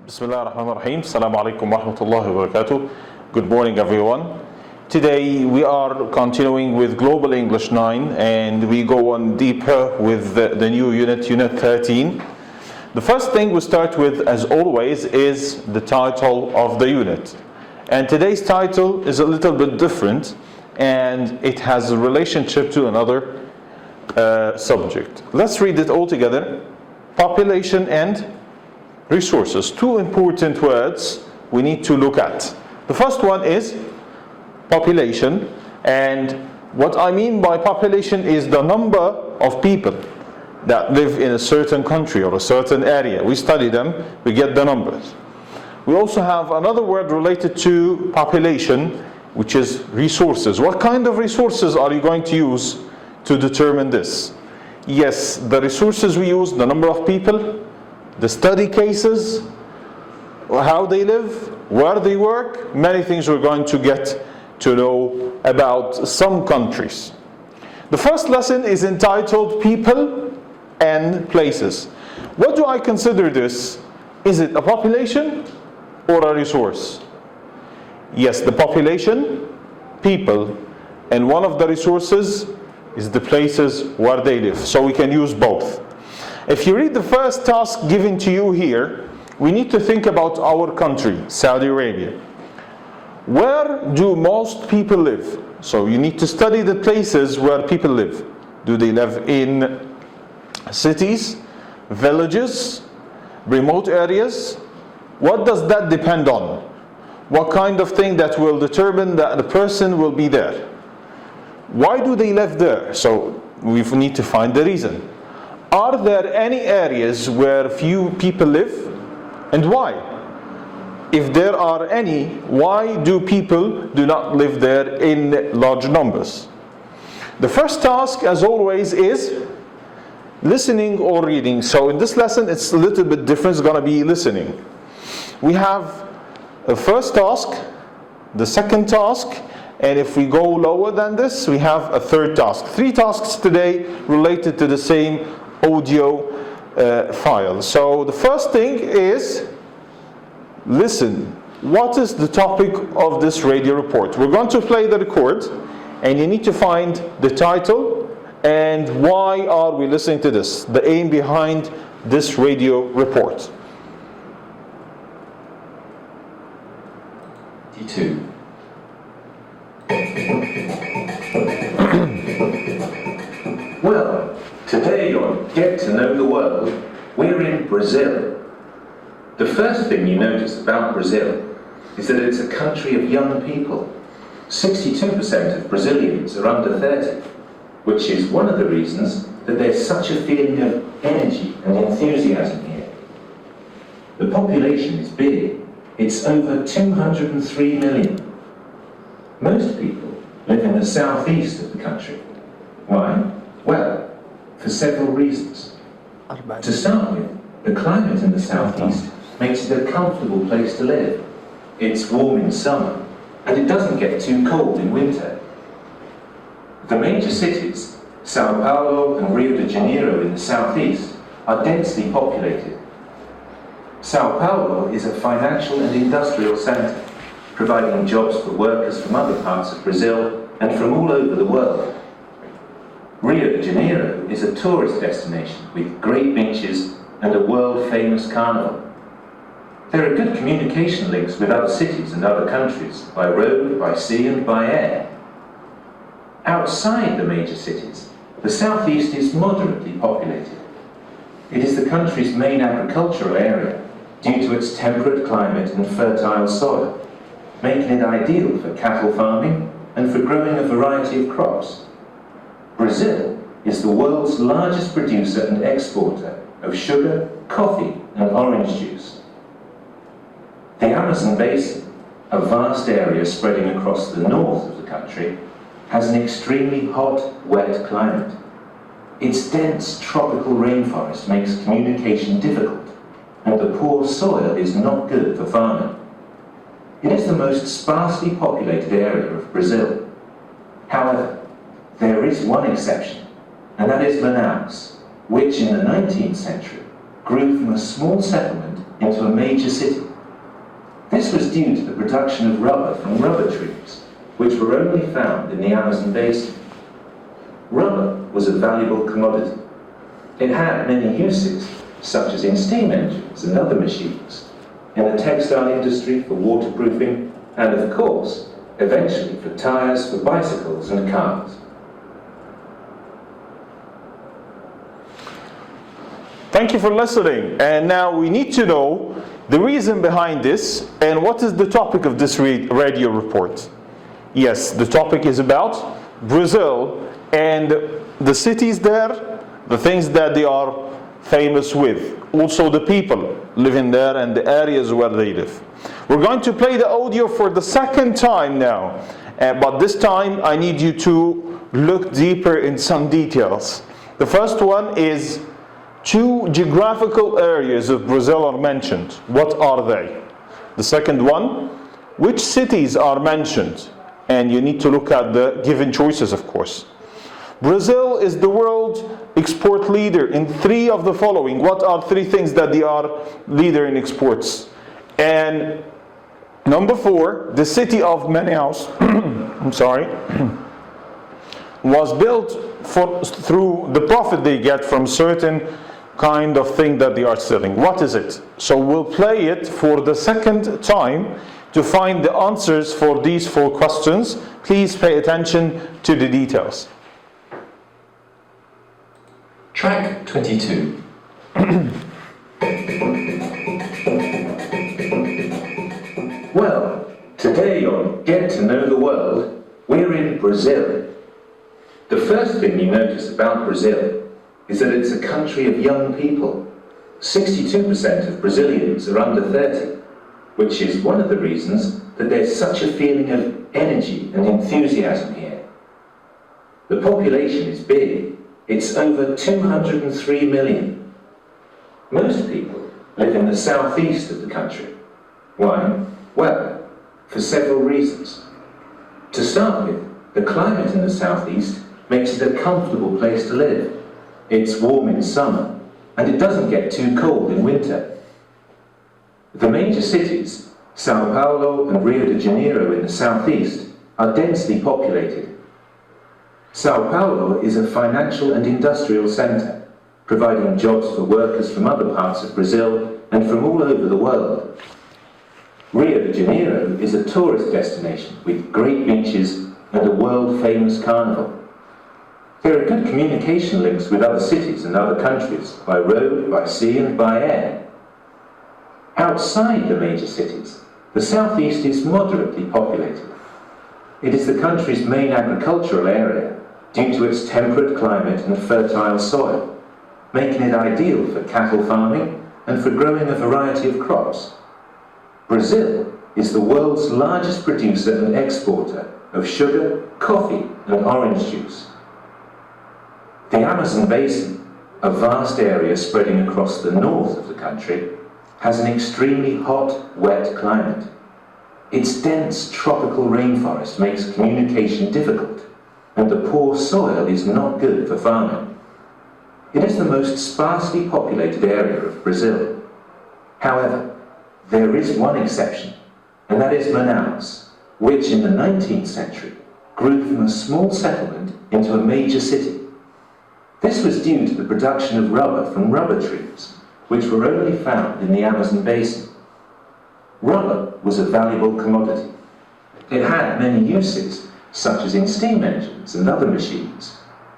Bismillah ar-Rahman ar-Rahim. Assalamu alaikum wa rahmatullahi wa barakatuh. Good morning, everyone. Today we are continuing with Global English 9 and we go on deeper with the new unit, Unit 13. The first thing we start with, as always, is the title of the unit. And today's title is a little bit different and it has a relationship to another subject. Let's read it all together. Population and resources. Two important words we need to look at. The first one is population, and what I mean by population is the number of people that live in a certain country or a certain area. We study them, we get the numbers. We also have another word related to population, which is resources. What kind of resources are you going to use to determine this? Yes, the resources we use, the number of people, the study cases, how they live, where they work, many things we're going to get to know about some countries. The first lesson is entitled People and Places. What do I consider this? Is it a population or a resource? Yes, the population, people, and one of the resources is the places where they live. So we can use both. If you read the first task given to you here, we need to think about our country, Saudi Arabia. Where do most people live? So you need to study the places where people live. Do they live in cities, villages, remote areas? What does that depend on? What kind of thing that will determine that the person will be there? Why do they live there? So we need to find the reason. Are there any areas where few people live, and why? If there are any, why do people do not live there in large numbers? The first task, as always, is listening or reading. So in this lesson, it's a little bit different. It's going to be listening. We have a first task, the second task, and if we go lower than this, we have a third task. Three tasks today related to the same audio file. So the first thing is listen. What is the topic of this radio report? We're going to play the record and you need to find the title and why are we listening to this, the aim behind this radio report. 2. Well, today on Get to Know the World, we're in Brazil. The first thing you notice about Brazil is that it's a country of young people. 62% of Brazilians are under 30, which is one of the reasons that there's such a feeling of energy and enthusiasm here. The population is big. It's over 203 million. Most people live in the southeast of the country. Why? Well, for several reasons. To start with, the climate in the southeast makes it a comfortable place to live. It's warm in summer, and it doesn't get too cold in winter. The major cities, Sao Paulo and Rio de Janeiro in the southeast, are densely populated. Sao Paulo is a financial and industrial center, providing jobs for workers from other parts of Brazil and from all over the world. Rio de Janeiro is a tourist destination with great beaches and a world-famous carnival. There are good communication links with other cities and other countries, by road, by sea and by air. Outside the major cities, the southeast is moderately populated. It is the country's main agricultural area due to its temperate climate and fertile soil, making it ideal for cattle farming and for growing a variety of crops. Brazil is the world's largest producer and exporter of sugar, coffee and orange juice. The Amazon Basin, a vast area spreading across the north of the country, has an extremely hot, wet climate. Its dense tropical rainforest makes communication difficult, and the poor soil is not good for farming. It is the most sparsely populated area of Brazil. However, there is one exception, and that is Manaus, which in the 19th century grew from a small settlement into a major city. This was due to the production of rubber from rubber trees, which were only found in the Amazon basin. Rubber was a valuable commodity. It had many uses, such as in steam engines and other machines, in the textile industry for waterproofing, and of course, eventually for tires for bicycles and cars. Thank you for listening. And now we need to know the reason behind this and what is the topic of this radio report. Yes, the topic is about Brazil and the cities there, the things that they are famous with. Also the people living there and the areas where they live. We're going to play the audio for the second time now. But this time I need you to look deeper in some details. The first one is 2 geographical areas of Brazil are mentioned. What are they? The second one, which cities are mentioned? And you need to look at the given choices, of course. Brazil is the world export leader in 3 of the following. What are 3 things that they are leader in exports? And number 4, the city of Manaus, was built through the profit they get from certain kind of thing that they are selling. What is it? So we'll play it for the second time to find the answers for these 4 questions. Please pay attention to the details. Track 22. Well, today on Get to Know the World, we're in Brazil. The first thing you notice about Brazil is that it's a country of young people. 62% of Brazilians are under 30, which is one of the reasons that there's such a feeling of energy and enthusiasm here. The population is big. It's over 203 million. Most people live in the southeast of the country. Why? Well, for several reasons. To start with, the climate in the southeast makes it a comfortable place to live. It's warm in summer, and it doesn't get too cold in winter. The major cities, Sao Paulo and Rio de Janeiro in the southeast, are densely populated. Sao Paulo is a financial and industrial centre, providing jobs for workers from other parts of Brazil and from all over the world. Rio de Janeiro is a tourist destination with great beaches and a world-famous carnival. There are good communication links with other cities and other countries, by road, by sea and by air. Outside the major cities, the southeast is moderately populated. It is the country's main agricultural area due to its temperate climate and fertile soil, making it ideal for cattle farming and for growing a variety of crops. Brazil is the world's largest producer and exporter of sugar, coffee and orange juice. The Amazon basin, a vast area spreading across the north of the country, has an extremely hot, wet climate. Its dense tropical rainforest makes communication difficult, and the poor soil is not good for farming. It is the most sparsely populated area of Brazil. However, there is one exception, and that is Manaus, which in the 19th century grew from a small settlement into a major city. This was due to the production of rubber from rubber trees, which were only found in the Amazon basin. Rubber was a valuable commodity. It had many uses, such as in steam engines and other machines,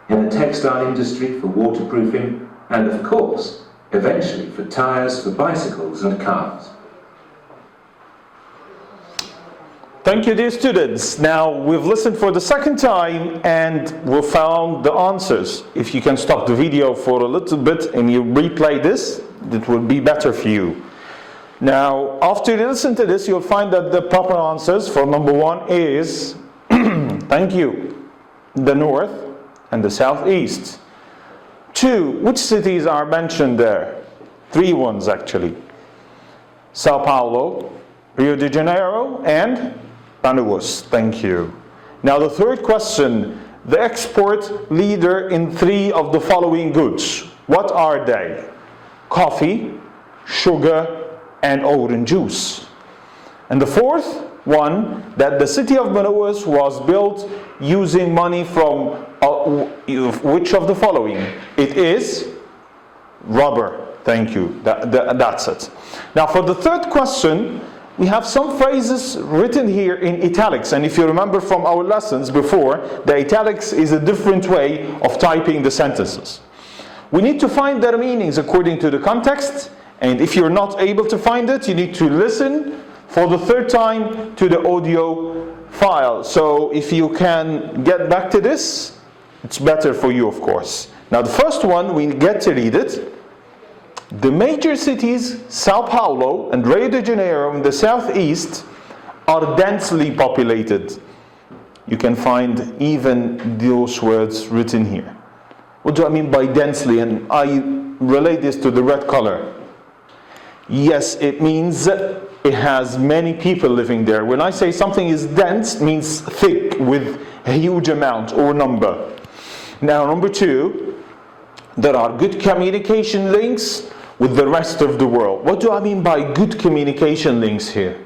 in the textile industry for waterproofing, and of course, eventually for tires for bicycles and cars. Thank you, dear students. Now, we've listened for the second time and we found the answers. If you can stop the video for a little bit and you replay this, it will be better for you. Now, after you listen to this, you'll find that the proper answers for number 1 is, thank you, the north and the southeast. 2, which cities are mentioned there? 3 ones actually. Sao Paulo, Rio de Janeiro, and Manaus. Thank you. Now the third question, the export leader in 3 of the following goods. What are they? Coffee, sugar, and orange juice. And the fourth one, that the city of Manaus was built using money from which of the following? It is rubber. Thank you. That's it. Now for the third question, we have some phrases written here in italics. And if you remember from our lessons before, the italics is a different way of typing the sentences. We need to find their meanings according to the context. And if you're not able to find it, you need to listen for the third time to the audio file. So if you can get back to this, it's better for you, of course. Now the first one, we get to read it. The major cities, Sao Paulo and Rio de Janeiro in the southeast, are densely populated. You can find even those words written here. What do I mean by densely? And I relate this to the red color. Yes, it means it has many people living there. When I say something is dense, it means thick with a huge amount or number. Now, number two, there are good communication links with the rest of the world. What do I mean by good communication links here?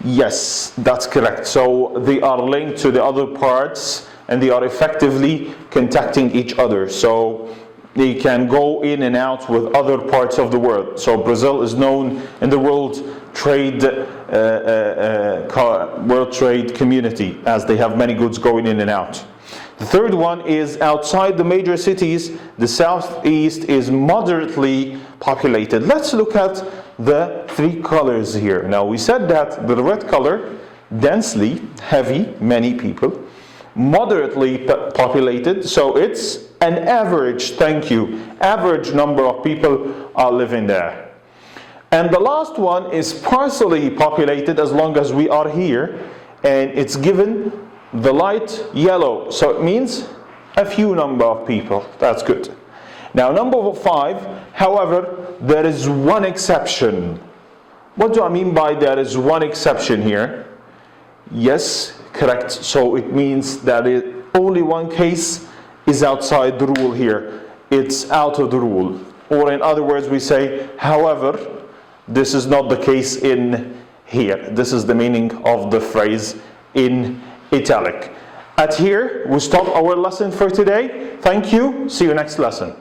Yes, that's correct. So they are linked to the other parts and they are effectively contacting each other. So they can go in and out with other parts of the world. So Brazil is known in the world trade community as they have many goods going in and out. The third one is outside the major cities, the southeast is moderately populated. Let's look at the three colors here. Now we said that the red color, densely, heavy, many people, moderately populated, so it's an average, thank you, average number of people are living there. And the last one is partially populated as long as we are here, and it's given the light yellow, so it means a few number of people. That's good. Now number 5, however, there is one exception. What do I mean by there is one exception here? Yes, correct. So it means that only one case is outside the rule here. It's out of the rule. Or in other words, we say, however, this is not the case in here. This is the meaning of the phrase in italic. At here, we stop our lesson for today. Thank you. See you next lesson.